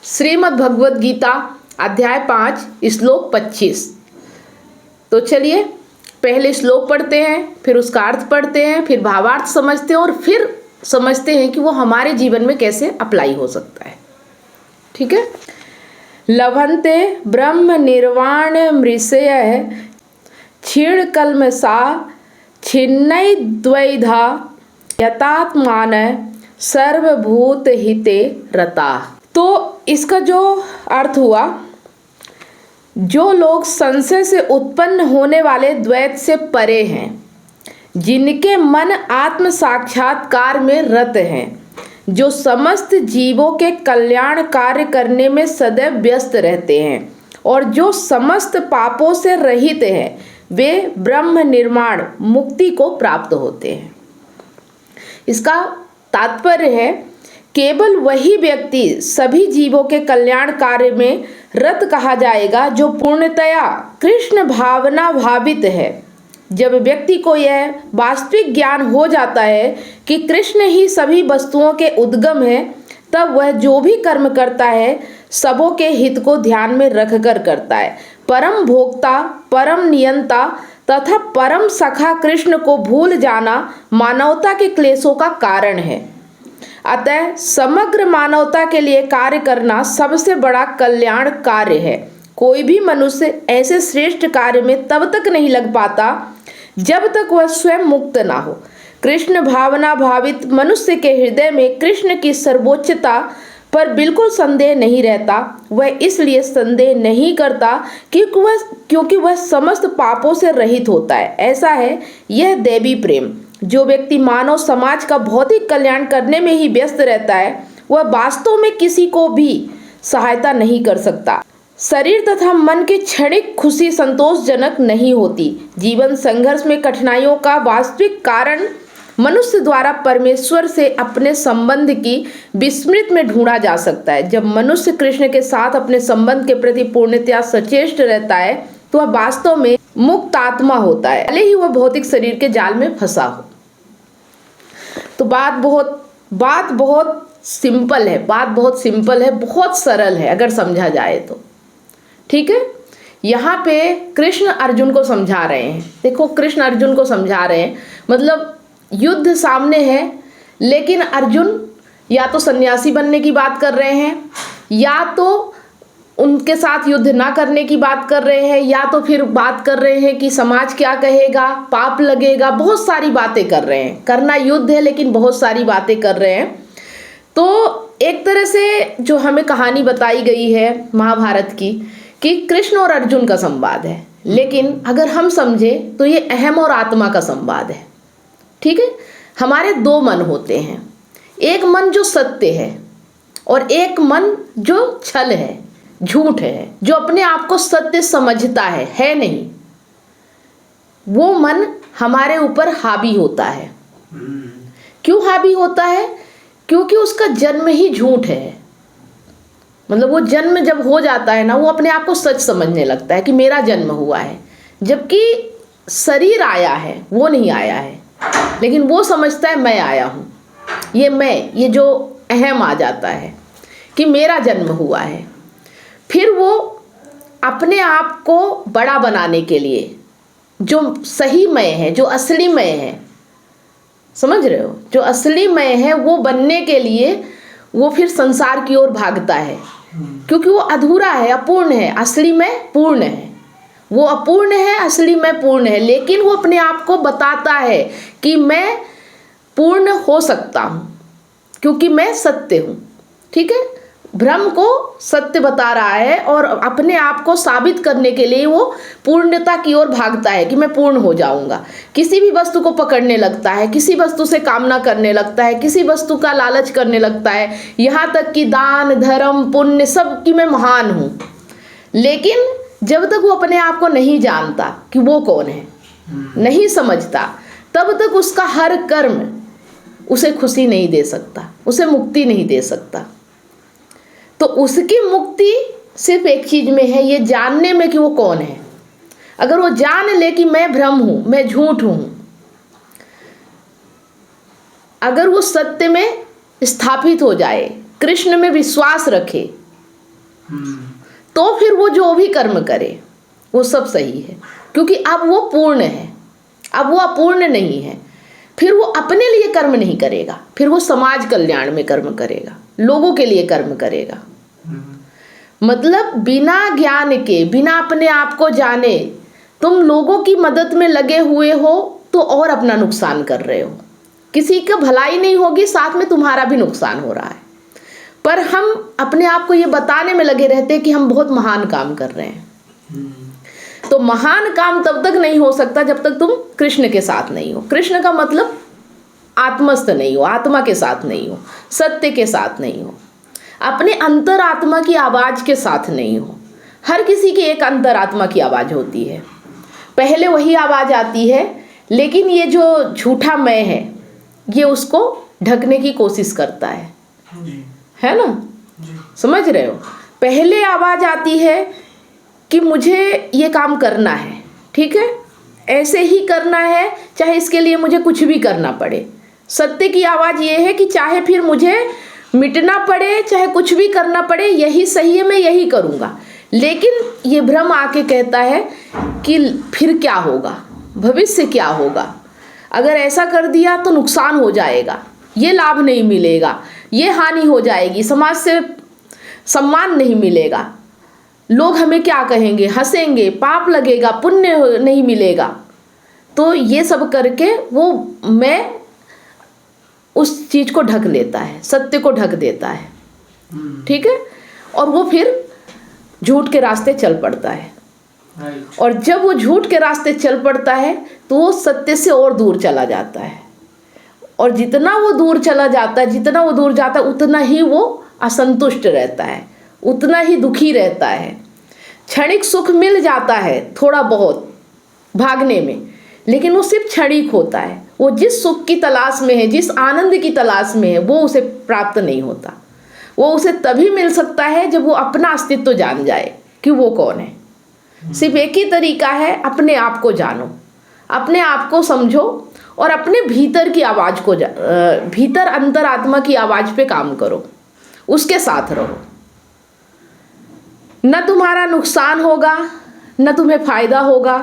श्रीमद् भगवद गीता अध्याय 5 श्लोक 25। तो चलिए पहले श्लोक पढ़ते हैं, फिर उसका अर्थ पढ़ते हैं, फिर भावार्थ समझते हैं और फिर समझते हैं कि वो हमारे जीवन में कैसे अप्लाई हो सकता है। ठीक है। लभन्ते ब्रह्म निर्वाण मृषय क्षीण कल्मषा छिन्नै द्वैधा यतात्मान सर्वभूत हिते रता। तो इसका जो अर्थ हुआ, जो लोग संशय से उत्पन्न होने वाले द्वैत से परे हैं, जिनके मन आत्म साक्षात्कार में रत हैं, जो समस्त जीवों के कल्याण कार्य करने में सदैव व्यस्त रहते हैं और जो समस्त पापों से रहित हैं, वे ब्रह्म निर्माण मुक्ति को प्राप्त होते हैं। इसका तात्पर्य है, केवल वही व्यक्ति सभी जीवों के कल्याण कार्य में रत कहा जाएगा जो पूर्णतया कृष्ण भावना भावित है। जब व्यक्ति को यह वास्तविक ज्ञान हो जाता है कि कृष्ण ही सभी वस्तुओं के उद्गम है, तब वह जो भी कर्म करता है सबों के हित को ध्यान में रखकर करता है। परम भोक्ता, परम नियंता तथा परम सखा कृष्ण को भूल जाना मानवता के क्लेशों का कारण है। अतः समग्र मानवता के लिए कार्य करना सबसे बड़ा कल्याण कार्य है। कोई भी मनुष्य ऐसे श्रेष्ठ कार्य में तब तक नहीं लग पाता जब तक वह स्वयं मुक्त ना हो। कृष्ण भावना भावित मनुष्य के हृदय में कृष्ण की सर्वोच्चता पर बिल्कुल संदेह नहीं रहता। वह इसलिए संदेह नहीं करता क्योंकि वह समस्त पापों से रहित होता है। ऐसा है यह दैवी प्रेम। जो व्यक्ति मानव समाज का भौतिक कल्याण करने में ही व्यस्त रहता है, वह वास्तव में किसी को भी सहायता नहीं कर सकता। शरीर तथा मन की क्षणिक खुशी संतोषजनक नहीं होती। जीवन संघर्ष में कठिनाइयों का वास्तविक कारण मनुष्य द्वारा परमेश्वर से अपने संबंध की विस्मृति में ढूंढा जा सकता है। जब मनुष्य कृष्ण के साथ अपने संबंध के प्रति पूर्णतया सचेष्ट रहता है, तो वह वास्तव में मुक्त आत्मा होता है, भले ही वह भौतिक शरीर के जाल में फंसा हो। तो बात बहुत सिंपल है, बहुत सरल है अगर समझा जाए तो। ठीक है। यहाँ पे कृष्ण अर्जुन को समझा रहे हैं। देखो, कृष्ण अर्जुन को समझा रहे हैं, मतलब युद्ध सामने है, लेकिन अर्जुन या तो सन्यासी बनने की बात कर रहे हैं, या तो उनके साथ युद्ध ना करने की बात कर रहे हैं, या तो फिर बात कर रहे हैं कि समाज क्या कहेगा, पाप लगेगा। बहुत सारी बातें कर रहे हैं। करना युद्ध है, लेकिन बहुत सारी बातें कर रहे हैं। तो एक तरह से जो हमें कहानी बताई गई है महाभारत की, कि कृष्ण और अर्जुन का संवाद है, लेकिन अगर हम समझे तो ये अहम और आत्मा का संवाद है। ठीक है। हमारे दो मन होते हैं, एक मन जो सत्य है और एक मन जो छल है, झूठ है, जो अपने आप को सत्य समझता है नहीं। वो मन हमारे ऊपर हावी होता है। क्यों हावी होता है? क्योंकि उसका जन्म ही झूठ है। मतलब वो जन्म जब हो जाता है ना, वो अपने आप को सच समझने लगता है कि मेरा जन्म हुआ है, जबकि शरीर आया है, वो नहीं आया है, लेकिन वो समझता है मैं आया हूँ। ये जो अहम आ जाता है कि मेरा जन्म हुआ है। फिर वो अपने आप को बड़ा बनाने के लिए, जो सही मैं है, जो असली मैं है, समझ रहे हो, जो असली मैं है, वो बनने के लिए वो फिर संसार की ओर भागता है, क्योंकि वो अधूरा है, अपूर्ण है। असली में पूर्ण है, वो अपूर्ण है, असली में पूर्ण है। लेकिन वो अपने आप को बताता है कि मैं पूर्ण हो सकता हूँ, क्योंकि मैं सत्य हूँ। ठीक है। भ्रम को सत्य बता रहा है और अपने आप को साबित करने के लिए वो पूर्णता की ओर भागता है कि मैं पूर्ण हो जाऊंगा। किसी भी वस्तु को पकड़ने लगता है, किसी वस्तु से कामना करने लगता है, किसी वस्तु का लालच करने लगता है, यहाँ तक कि दान धर्म पुण्य सब की मैं महान हूँ। लेकिन जब तक वो अपने आप को नहीं जानता कि वो कौन है, नहीं समझता, तब तक उसका हर कर्म उसे खुशी नहीं दे सकता, उसे मुक्ति नहीं दे सकता। तो उसकी मुक्ति सिर्फ एक चीज में है, ये जानने में कि वो कौन है। अगर वो जान ले कि मैं भ्रम हूं, मैं झूठ हूं, अगर वो सत्य में स्थापित हो जाए, कृष्ण में विश्वास रखे, तो फिर वो जो भी कर्म करे वो सब सही है, क्योंकि अब वो पूर्ण है, अब वो अपूर्ण नहीं है। फिर वो अपने लिए कर्म नहीं करेगा, फिर वो समाज कल्याण में कर्म करेगा, लोगों के लिए कर्म करेगा। मतलब बिना ज्ञान के, बिना अपने आप को जाने तुम लोगों की मदद में लगे हुए हो तो और अपना नुकसान कर रहे हो। किसी का भलाई नहीं होगी, साथ में तुम्हारा भी नुकसान हो रहा है। पर हम अपने आप को ये बताने में लगे रहते हैं कि हम बहुत महान काम कर रहे हैं। तो महान काम तब तक नहीं हो सकता जब तक तुम कृष्ण के साथ नहीं हो। कृष्ण का मतलब आत्मस्थ नहीं हो, आत्मा के साथ नहीं हो, सत्य के साथ नहीं हो, अपने अंतरात्मा की आवाज के साथ नहीं हो। हर किसी की एक अंतरात्मा की आवाज होती है, पहले वही आवाज आती है, लेकिन ये जो झूठा मैं है ये उसको ढकने की कोशिश करता है ना? समझ रहे हो? पहले आवाज आती है कि मुझे ये काम करना है, ठीक है, ऐसे ही करना है, चाहे इसके लिए मुझे कुछ भी करना पड़े। सत्य की आवाज ये है कि चाहे फिर मुझे मिटना पड़े, चाहे कुछ भी करना पड़े, यही सही है, मैं यही करूँगा। लेकिन ये भ्रम आके कहता है कि फिर क्या होगा, भविष्य क्या होगा, अगर ऐसा कर दिया तो नुकसान हो जाएगा, ये लाभ नहीं मिलेगा, ये हानि हो जाएगी, समाज से सम्मान नहीं मिलेगा, लोग हमें क्या कहेंगे, हंसेंगे, पाप लगेगा, पुण्य नहीं मिलेगा। तो ये सब करके वो मैं उस चीज को ढक लेता है, सत्य को ढक देता है, ठीक है, और वो फिर झूठ के रास्ते चल पड़ता है। और जब वो झूठ के रास्ते चल पड़ता है तो वो सत्य से और दूर चला जाता है, और जितना वो दूर चला जाता है, जितना वो दूर जाता है, उतना ही वो असंतुष्ट रहता है, उतना ही दुखी रहता है। क्षणिक सुख मिल जाता है थोड़ा बहुत भागने में, लेकिन वो सिर्फ क्षणिक होता है। वो जिस सुख की तलाश में है, जिस आनंद की तलाश में है, वो उसे प्राप्त नहीं होता। वो उसे तभी मिल सकता है जब वो अपना अस्तित्व जान जाए कि वो कौन है। सिर्फ एक ही तरीका है, अपने आप को जानो, अपने आप को समझो, और अपने भीतर की आवाज को भीतर अंतरात्मा की आवाज पे काम करो, उसके साथ रहो। न तुम्हारा नुकसान होगा, न तुम्हें फायदा होगा,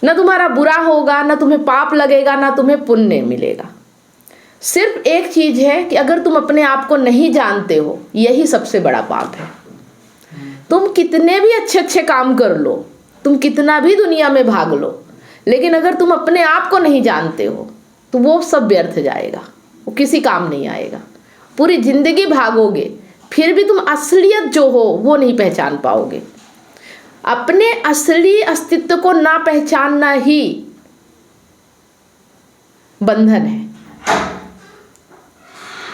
न तुम्हारा बुरा होगा, न तुम्हें पाप लगेगा, न तुम्हें पुण्य मिलेगा। सिर्फ एक चीज है कि अगर तुम अपने आप को नहीं जानते हो, यही सबसे बड़ा पाप है। तुम कितने भी अच्छे अच्छे काम कर लो, तुम कितना भी दुनिया में भाग लो, लेकिन अगर तुम अपने आप को नहीं जानते हो तो वो सब व्यर्थ जाएगा, वो किसी काम नहीं आएगा। पूरी जिंदगी भागोगे, फिर भी तुम असलियत जो हो वो नहीं पहचान पाओगे। अपने असली अस्तित्व को ना पहचानना ही बंधन है,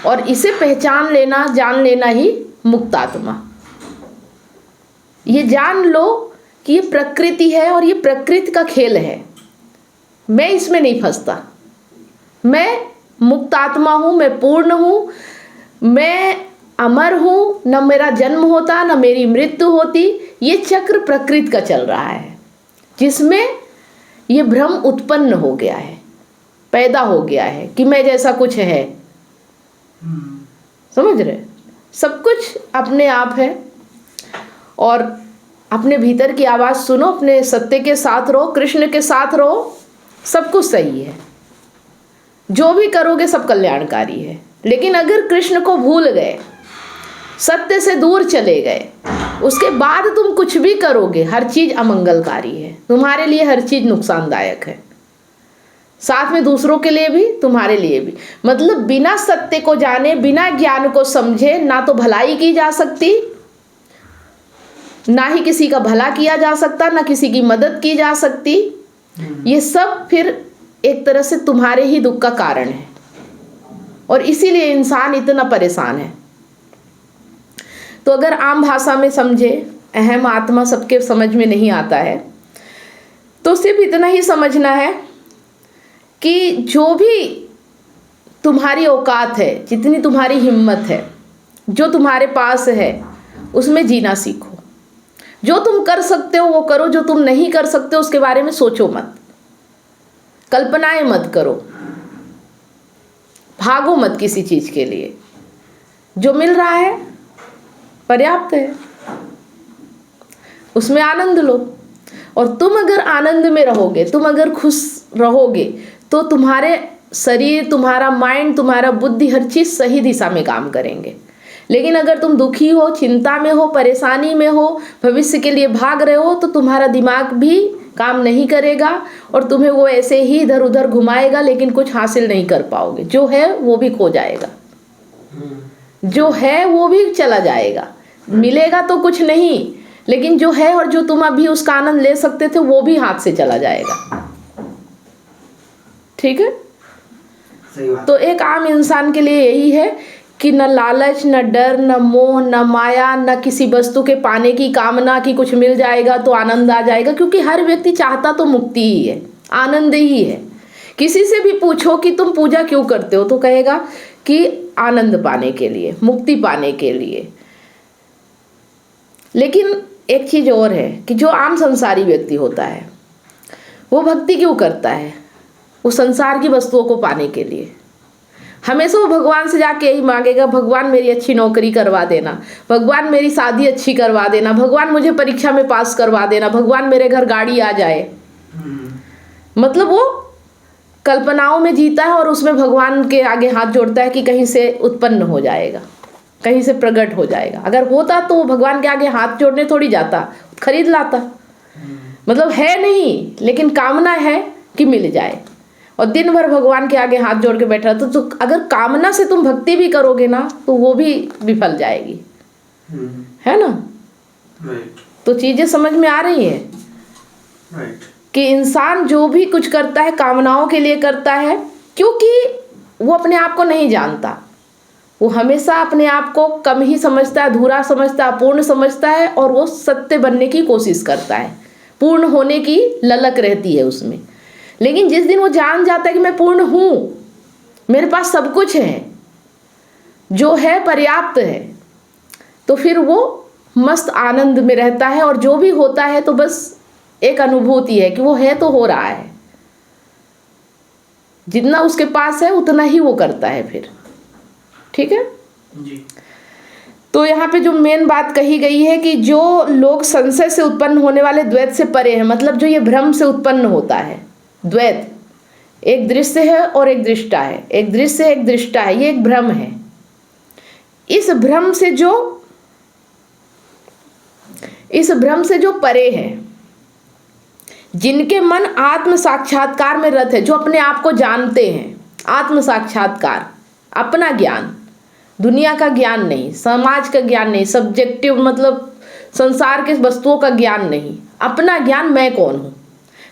और इसे पहचान लेना, जान लेना ही मुक्त आत्मा। ये जान लो कि ये प्रकृति है और ये प्रकृति का खेल है, मैं इसमें नहीं फंसता। मैं मुक्त आत्मा हूँ, मैं पूर्ण हूँ, मैं अमर हूँ, न मेरा जन्म होता न मेरी मृत्यु होती। ये चक्र प्रकृति का चल रहा है, जिसमें ये भ्रम उत्पन्न हो गया है, पैदा हो गया है कि मैं जैसा कुछ है। समझ रहे? सब कुछ अपने आप है, और अपने भीतर की आवाज सुनो, अपने सत्य के साथ रहो, कृष्ण के साथ रहो, सब कुछ सही है। जो भी करोगे सब कल्याणकारी है। लेकिन अगर कृष्ण को भूल गए, सत्य से दूर चले गए, उसके बाद तुम कुछ भी करोगे, हर चीज अमंगलकारी है, तुम्हारे लिए हर चीज नुकसानदायक है, साथ में दूसरों के लिए भी, तुम्हारे लिए भी। मतलब बिना सत्य को जाने, बिना ज्ञान को समझे ना तो भलाई की जा सकती, ना ही किसी का भला किया जा सकता, ना किसी की मदद की जा सकती। ये सब फिर एक तरह से तुम्हारे ही दुख का कारण है, और इसीलिए इंसान इतना परेशान है। तो अगर आम भाषा में समझे, अहम आत्मा सबके समझ में नहीं आता है, तो सिर्फ इतना ही समझना है कि जो भी तुम्हारी औकात है, जितनी तुम्हारी हिम्मत है, जो तुम्हारे पास है, उसमें जीना सीखो। जो तुम कर सकते हो वो करो, जो तुम नहीं कर सकते उसके बारे में सोचो मत, कल्पनाएं मत करो, भागो मत किसी चीज के लिए। जो मिल रहा है पर्याप्त है, उसमें आनंद लो। और तुम अगर आनंद में रहोगे, तुम अगर खुश रहोगे, तो तुम्हारे शरीर, तुम्हारा माइंड, तुम्हारा बुद्धि, हर चीज़ सही दिशा में काम करेंगे। लेकिन अगर तुम दुखी हो, चिंता में हो, परेशानी में हो, भविष्य के लिए भाग रहे हो, तो तुम्हारा दिमाग भी काम नहीं करेगा और तुम्हें वो ऐसे ही इधर उधर घुमाएगा, लेकिन कुछ हासिल नहीं कर पाओगे। जो है वो भी खो जाएगा, जो है वो भी चला जाएगा। मिलेगा तो कुछ नहीं, लेकिन जो है और जो तुम अभी उसका आनंद ले सकते थे वो भी हाथ से चला जाएगा। ठीक है? तो एक आम इंसान के लिए यही है कि न लालच, न डर, न मोह, न माया, न किसी वस्तु के पाने की कामना कि कुछ मिल जाएगा तो आनंद आ जाएगा, क्योंकि हर व्यक्ति चाहता तो मुक्ति ही है, आनंद ही है। किसी से भी पूछो कि तुम पूजा क्यों करते हो, तो कहेगा कि आनंद पाने के लिए, मुक्ति पाने के लिए। लेकिन एक चीज़ और है कि जो आम संसारी व्यक्ति होता है वो भक्ति क्यों करता है? वो संसार की वस्तुओं को पाने के लिए। हमेशा वो भगवान से जाके यही मांगेगा, भगवान मेरी अच्छी नौकरी करवा देना, भगवान मेरी शादी अच्छी करवा देना, भगवान मुझे परीक्षा में पास करवा देना, भगवान मेरे घर गाड़ी आ जाए। मतलब वो कल्पनाओं में जीता है और उसमें भगवान के आगे हाथ जोड़ता है कि कहीं से उत्पन्न हो जाएगा, कहीं से प्रकट हो जाएगा। अगर होता तो वो भगवान के आगे हाथ जोड़ने थोड़ी जाता, खरीद लाता। मतलब है नहीं, लेकिन कामना है कि मिल जाए, और दिन भर भगवान के आगे हाथ जोड़ के बैठा। तो अगर कामना से तुम भक्ति भी करोगे ना, तो वो भी विफल जाएगी। है ना? तो चीजें समझ में आ रही है कि इंसान जो भी कुछ करता है कामनाओं के लिए करता है, क्योंकि वो अपने आप को नहीं जानता। वो हमेशा अपने आप को कम ही समझता है, अधूरा समझता है, अपूर्ण समझता है, और वो सत्य बनने की कोशिश करता है, पूर्ण होने की ललक रहती है उसमें। लेकिन जिस दिन वो जान जाता है कि मैं पूर्ण हूँ, मेरे पास सब कुछ है, जो है पर्याप्त है, तो फिर वो मस्त आनंद में रहता है। और जो भी होता है तो बस एक अनुभूति है कि वो है तो हो रहा है, जितना उसके पास है उतना ही वो करता है फिर। ठीक है जी। तो यहाँ पे जो मेन बात कही गई है कि जो लोग संशय से उत्पन्न होने वाले द्वैत से परे हैं, मतलब जो ये भ्रम से उत्पन्न होता है द्वैत, एक दृश्य है और एक दृष्टा है, एक दृश्य एक दृष्टा है, ये एक भ्रम है। इस भ्रम से जो परे है, जिनके मन आत्म साक्षात्कार में रत है, जो अपने आप को जानते हैं, आत्म साक्षात्कार, अपना ज्ञान, दुनिया का ज्ञान नहीं, समाज का ज्ञान नहीं, सब्जेक्टिव मतलब संसार के वस्तुओं का ज्ञान नहीं, अपना ज्ञान, मैं कौन हूँ,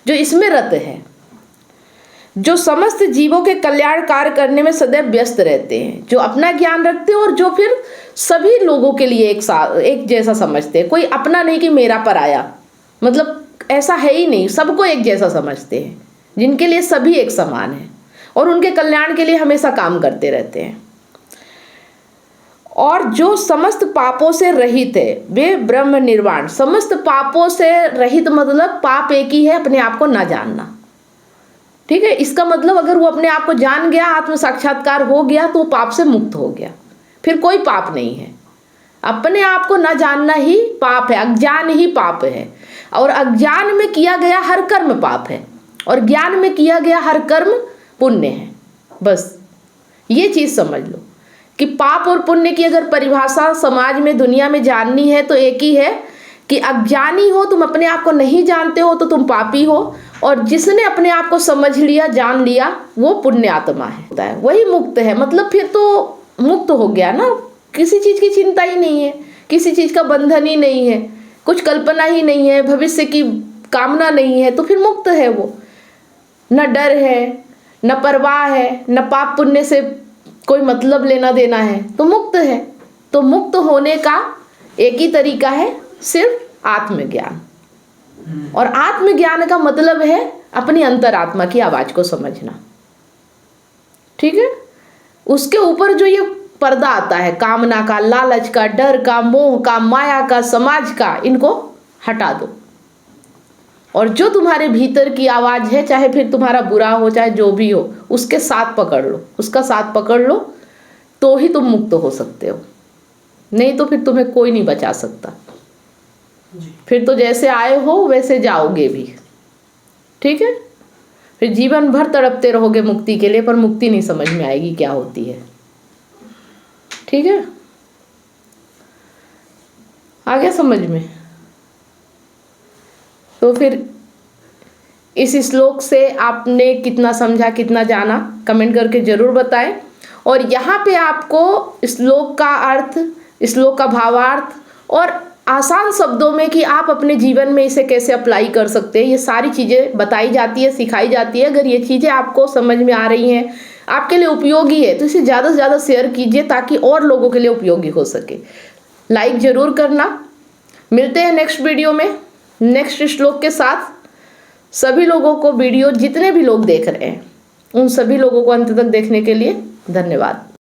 जो इसमें रत है, जो समस्त जीवों के कल्याण कार्य करने में सदैव व्यस्त रहते हैं, जो अपना ज्ञान रखते हैं और जो फिर सभी लोगों के लिए एक जैसा समझते हैं। कोई अपना नहीं कि मेरा पराया, मतलब ऐसा है ही नहीं, सबको एक जैसा समझते हैं, जिनके लिए सभी एक समान है और उनके कल्याण के लिए हमेशा काम करते रहते हैं। और जो समस्त पापों से रहित है, वे ब्रह्म निर्वाण। समस्त पापों से रहित मतलब पाप एक ही है, अपने आप को ना जानना। ठीक है, इसका मतलब अगर वो अपने आप को जान गया, आत्म साक्षात्कार हो गया, तो वो पाप से मुक्त हो गया, फिर कोई पाप नहीं है। अपने आप को ना जानना ही पाप है, अज्ञान ही पाप है, और अज्ञान में किया गया हर कर्म पाप है और ज्ञान में किया गया हर कर्म पुण्य है। बस ये चीज़ समझ लो कि पाप और पुण्य की अगर परिभाषा समाज में, दुनिया में जाननी है तो एक ही है कि अज्ञानी हो, तुम अपने आप को नहीं जानते हो तो तुम पापी हो, और जिसने अपने आप को समझ लिया, जान लिया, वो पुण्य आत्मा है, वही मुक्त है। मतलब फिर तो मुक्त हो गया ना, किसी चीज़ की चिंता ही नहीं है, किसी चीज़ का बंधन ही नहीं है, कुछ कल्पना ही नहीं है, भविष्य की कामना नहीं है, तो फिर मुक्त है वो। न डर है, न परवाह है, न पाप पुण्य से कोई मतलब लेना देना है, तो मुक्त है। तो मुक्त होने का एक ही तरीका है, सिर्फ आत्मज्ञान। और आत्मज्ञान का मतलब है अपनी अंतरात्मा की आवाज को समझना। ठीक है, उसके ऊपर जो ये पर्दा आता है कामना का, लालच का, डर का, मोह का, माया का, समाज का, इनको हटा दो। और जो तुम्हारे भीतर की आवाज है, चाहे फिर तुम्हारा बुरा हो, चाहे जो भी हो, उसके साथ पकड़ लो, उसका साथ पकड़ लो, तो ही तुम मुक्त हो सकते हो। नहीं तो फिर तुम्हें कोई नहीं बचा सकता। फिर तो जैसे आए हो वैसे जाओगे भी, ठीक है। फिर जीवन भर तड़पते रहोगे मुक्ति के लिए, पर मुक्ति नहीं समझ में आएगी क्या होती है, ठीक है। आ गया समझ में? तो फिर इस श्लोक से आपने कितना समझा, कितना जाना, कमेंट करके जरूर बताएं। और यहाँ पे आपको श्लोक का अर्थ, श्लोक का भावार्थ और आसान शब्दों में कि आप अपने जीवन में इसे कैसे अप्लाई कर सकते हैं, ये सारी चीज़ें बताई जाती है, सिखाई जाती है। अगर ये चीज़ें आपको समझ में आ रही हैं, आपके लिए उपयोगी है, तो इसे ज़्यादा से ज़्यादा शेयर कीजिए ताकि और लोगों के लिए उपयोगी हो सके। लाइक ज़रूर करना। मिलते हैं नेक्स्ट वीडियो में नेक्स्ट श्लोक के साथ। सभी लोगों को वीडियो, जितने भी लोग देख रहे हैं उन सभी लोगों को अंत तक देखने के लिए धन्यवाद।